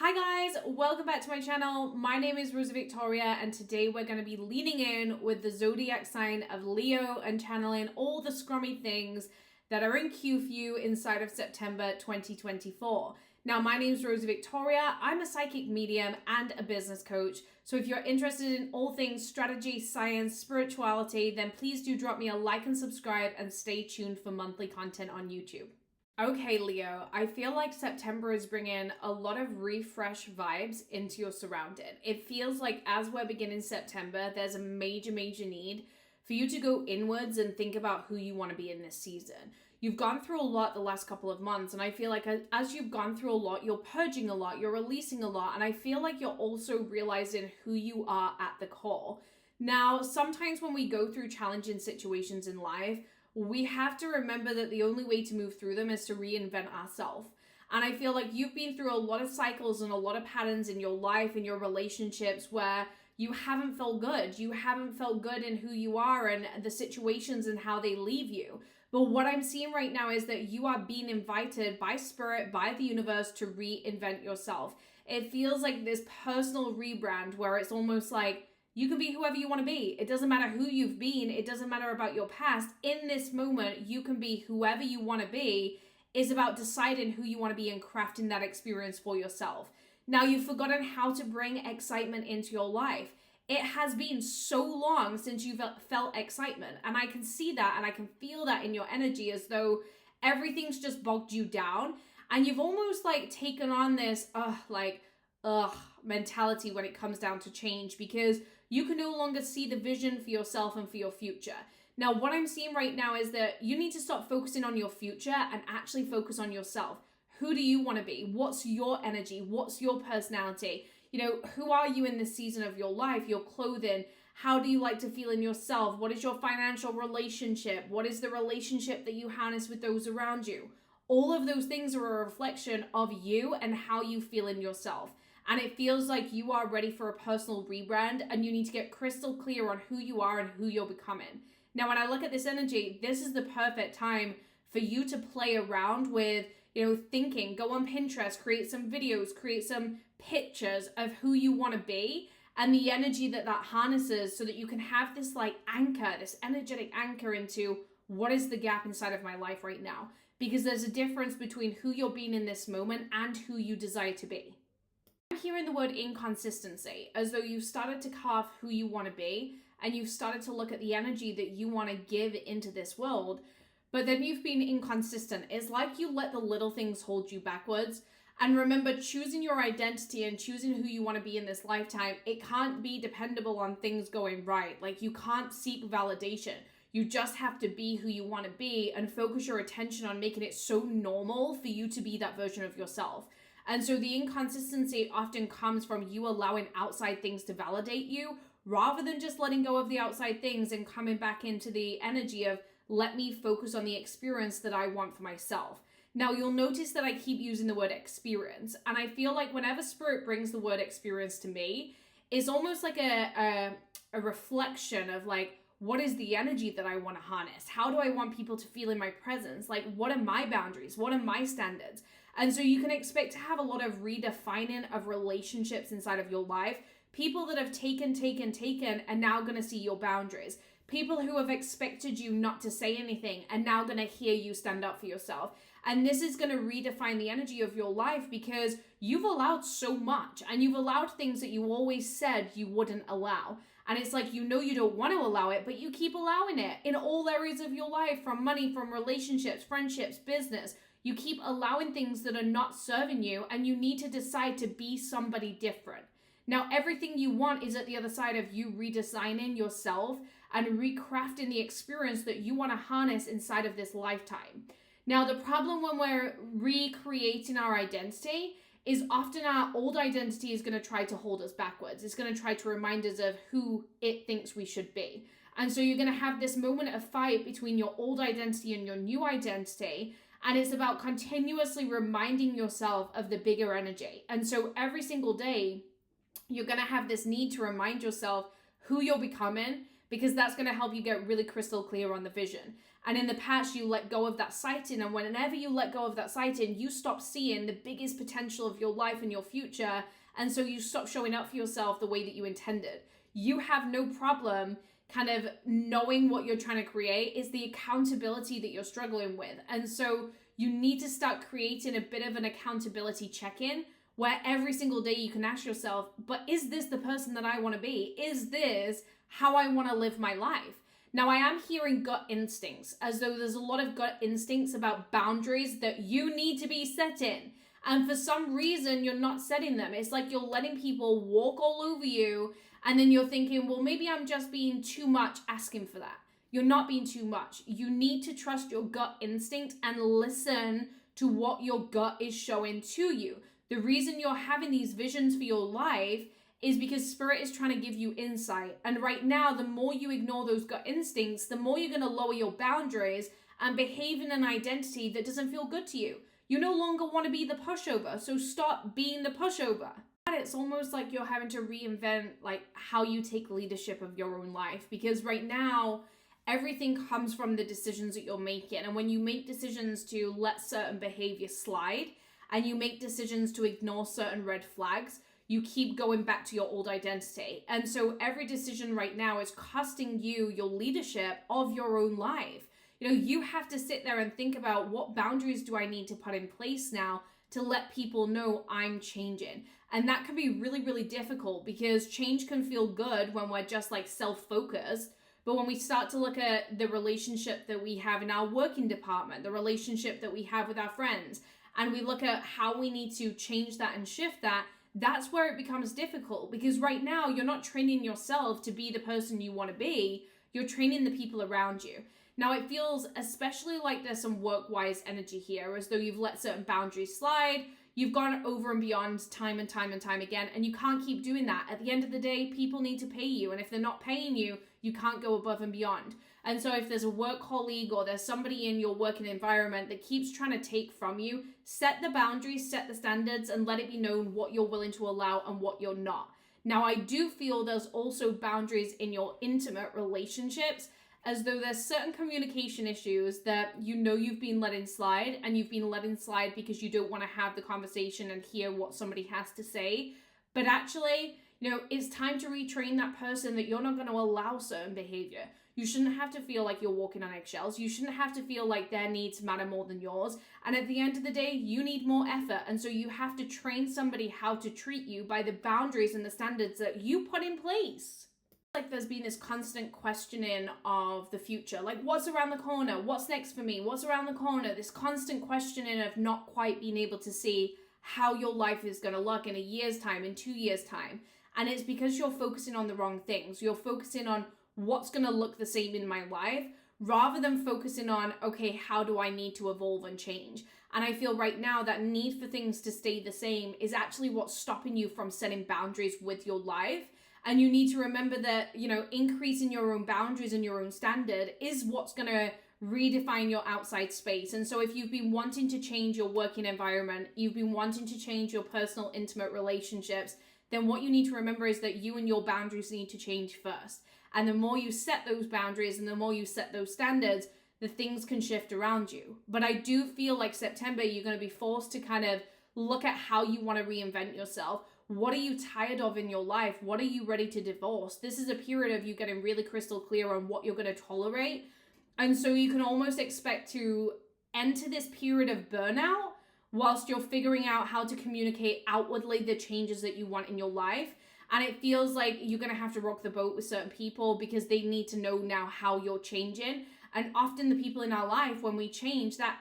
Hi guys, welcome back to my channel. My name is Rosie Victoria and today we're going to be leaning in with the zodiac sign of Leo and channeling all the scrummy things that are in queue for you inside of September 2024. Now, my name is Rosie Victoria. I'm a psychic medium and a business coach. So if you're interested in all things strategy, science, spirituality, then please do drop me a like and subscribe and stay tuned for monthly content on YouTube. Okay, Leo, I feel like September is bringing a lot of refresh vibes into your surrounding. It feels like as we're beginning September, there's a major need for you to go inwards and think about who you want to be in this season. You've gone through a lot the last couple of months, and I feel like as you've gone through a lot, you're purging a lot, you're releasing a lot, and I feel like you're also realizing who you are at the core. Now, sometimes when we go through challenging situations in life, we have to remember that the only way to move through them is to reinvent ourselves. And I feel like you've been through a lot of cycles and a lot of patterns in your life and your relationships where you haven't felt good. You haven't felt good in who you are and the situations and how they leave you. But what I'm seeing right now is that you are being invited by spirit, by the universe, to reinvent yourself. It feels like this personal rebrand where it's almost like you can be whoever you want to be. It doesn't matter who you've been. It doesn't matter about your past. In this moment, you can be whoever you want to be. It's about deciding who you want to be and crafting that experience for yourself. Now, you've forgotten how to bring excitement into your life. It has been so long since you've felt excitement. And I can see that and I can feel that in your energy as though everything's just bogged you down. And you've almost like taken on this mentality when it comes down to change because you can no longer see the vision for yourself and for your future. Now, what I'm seeing right now is that you need to stop focusing on your future and actually focus on yourself. Who do you want to be? What's your energy? What's your personality? You know, who are you in this season of your life, your clothing? How do you like to feel in yourself? What is your financial relationship? What is the relationship that you harness with those around you? All of those things are a reflection of you and how you feel in yourself. And it feels like you are ready for a personal rebrand and you need to get crystal clear on who you are and who you're becoming. Now, when I look at this energy, this is the perfect time for you to play around with, thinking. Go on Pinterest, create some videos, create some pictures of who you want to be and the energy that harnesses so that you can have this anchor, this energetic anchor into what is the gap inside of my life right now. Because there's a difference between who you're being in this moment and who you desire to be. I'm hearing the word inconsistency, as though you've started to carve who you want to be and you've started to look at the energy that you want to give into this world, but then you've been inconsistent. It's like you let the little things hold you backwards. And remember, choosing your identity and choosing who you want to be in this lifetime, it can't be dependable on things going right. Like, you can't seek validation. You just have to be who you want to be and focus your attention on making it so normal for you to be that version of yourself. And so the inconsistency often comes from you allowing outside things to validate you rather than just letting go of the outside things and coming back into the energy of let me focus on the experience that I want for myself. Now, you'll notice that I keep using the word experience. And I feel like whenever spirit brings the word experience to me, it's almost like a reflection of what is the energy that I want to harness? How do I want people to feel in my presence? What are my boundaries? What are my standards? And so you can expect to have a lot of redefining of relationships inside of your life. People that have taken, and now going to see your boundaries. People who have expected you not to say anything and now going to hear you stand up for yourself. And this is going to redefine the energy of your life because you've allowed so much and you've allowed things that you always said you wouldn't allow. And it's like, you don't want to allow it, but you keep allowing it in all areas of your life, from money, from relationships, friendships, business. You keep allowing things that are not serving you, and you need to decide to be somebody different. Now, everything you want is at the other side of you redesigning yourself and recrafting the experience that you want to harness inside of this lifetime. Now, the problem when we're recreating our identity is often our old identity is going to try to hold us backwards. It's going to try to remind us of who it thinks we should be. And so you're going to have this moment of fight between your old identity and your new identity. And it's about continuously reminding yourself of the bigger energy. And so every single day, you're going to have this need to remind yourself who you're becoming, because that's going to help you get really crystal clear on the vision. And in the past, you let go of that sighting. And whenever you let go of that sighting, you stop seeing the biggest potential of your life and your future. And so you stop showing up for yourself the way that you intended. You have no problem kind of knowing what you're trying to create. It's the accountability that you're struggling with. And so you need to start creating a bit of an accountability check-in where every single day you can ask yourself, but is this the person that I want to be? Is this how I want to live my life? Now, I am hearing gut instincts, as though there's a lot of gut instincts about boundaries that you need to be setting. And for some reason, you're not setting them. It's like you're letting people walk all over you, and then you're thinking, well, maybe I'm just being too much asking for that. You're not being too much. You need to trust your gut instinct and listen to what your gut is showing to you. The reason you're having these visions for your life is because spirit is trying to give you insight. And right now, the more you ignore those gut instincts, the more you're going to lower your boundaries and behave in an identity that doesn't feel good to you. You no longer want to be the pushover, so stop being the pushover. And it's almost like you're having to reinvent like how you take leadership of your own life, because right now, everything comes from the decisions that you're making. And when you make decisions to let certain behavior slide, and you make decisions to ignore certain red flags, you keep going back to your old identity. And so every decision right now is costing you your leadership of your own life. You know, you have to sit there and think about, what boundaries do I need to put in place now to let people know I'm changing? And that can be really, really difficult, because change can feel good when we're just like self-focused. But when we start to look at the relationship that we have in our working department, the relationship that we have with our friends, and we look at how we need to change that and shift that, that's where it becomes difficult. Because right now, you're not training yourself to be the person you want to be. You're training the people around you. Now, it feels especially like there's some work-wise energy here, as though you've let certain boundaries slide. You've gone over and beyond time and time and time again, and you can't keep doing that. At the end of the day, people need to pay you. And if they're not paying you, you can't go above and beyond. And so if there's a work colleague or there's somebody in your working environment that keeps trying to take from you, set the boundaries, set the standards, and let it be known what you're willing to allow and what you're not. Now, I do feel there's also boundaries in your intimate relationships, as though there's certain communication issues that you know you've been letting slide, and you've been letting slide because you don't want to have the conversation and hear what somebody has to say. But actually, you know, it's time to retrain that person that you're not going to allow certain behavior. You shouldn't have to feel like you're walking on eggshells. You shouldn't have to feel like their needs matter more than yours. And at the end of the day, you need more effort. And so you have to train somebody how to treat you by the boundaries and the standards that you put in place. Like there's been this constant questioning of the future. Like, what's around the corner? What's next for me? What's around the corner? This constant questioning of not quite being able to see how your life is going to look in a year's time, in 2 years' time. And it's because you're focusing on the wrong things. You're focusing on what's going to look the same in my life, rather than focusing on, okay, how do I need to evolve and change? And I feel right now that need for things to stay the same is actually what's stopping you from setting boundaries with your life. And you need to remember that, you know, increasing your own boundaries and your own standard is what's going to redefine your outside space. And so if you've been wanting to change your working environment, you've been wanting to change your personal, intimate relationships, then what you need to remember is that you and your boundaries need to change first. And the more you set those boundaries and the more you set those standards, the things can shift around you. But I do feel like September, you're going to be forced to kind of look at how you want to reinvent yourself. What are you tired of in your life? What are you ready to divorce? This is a period of you getting really crystal clear on what you're going to tolerate. And so you can almost expect to enter this period of burnout whilst you're figuring out how to communicate outwardly the changes that you want in your life. And it feels like you're going to have to rock the boat with certain people because they need to know now how you're changing. And often the people in our life, when we change, that,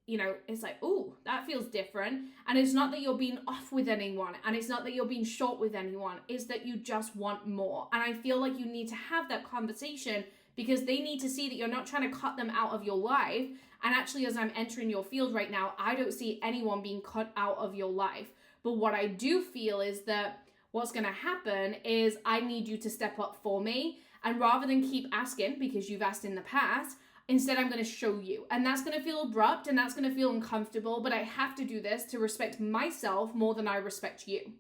you know, it's like, ooh, that feels different. And it's not that you're being off with anyone, and it's not that you're being short with anyone. It's that you just want more. And I feel like you need to have that conversation because they need to see that you're not trying to cut them out of your life. And actually, as I'm entering your field right now, I don't see anyone being cut out of your life. But what I do feel is that what's going to happen is I need you to step up for me. And rather than keep asking because you've asked in the past, instead I'm going to show you. And that's going to feel abrupt and that's going to feel uncomfortable, but I have to do this to respect myself more than I respect you.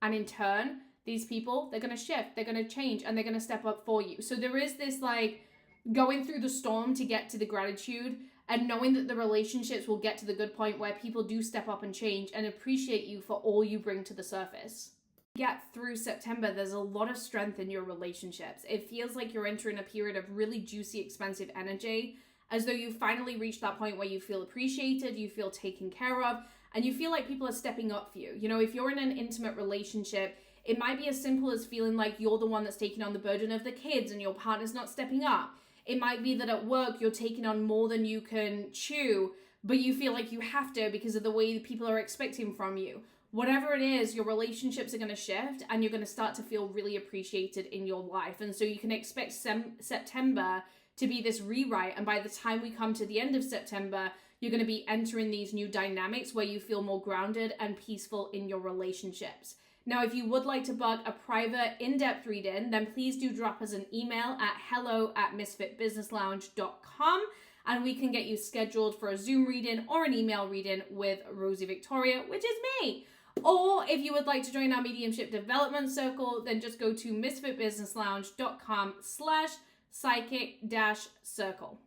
And in turn, these people, they're going to shift, they're going to change, and they're going to step up for you. So there is this like going through the storm to get to the gratitude, and knowing that the relationships will get to the good point where people do step up and change and appreciate you for all you bring to the surface. Get through September, there's a lot of strength in your relationships. It feels like you're entering a period of really juicy, expansive energy, as though you finally reached that point where you feel appreciated, you feel taken care of, and you feel like people are stepping up for you. You know, if you're in an intimate relationship, it might be as simple as feeling like you're the one that's taking on the burden of the kids and your partner's not stepping up. It might be that at work you're taking on more than you can chew, but you feel like you have to because of the way that people are expecting from you. Whatever it is, your relationships are going to shift and you're going to start to feel really appreciated in your life. And so you can expect September to be this rewrite. And by the time we come to the end of September, you're going to be entering these new dynamics where you feel more grounded and peaceful in your relationships. Now, if you would like to book a private in-depth reading, then please do drop us an email at hello@misfitbusinesslounge.com and we can get you scheduled for a Zoom reading or an email reading with Rosie Victoria, which is me. Or if you would like to join our mediumship development circle, then just go to misfitbusinesslounge.com/psychic-circle.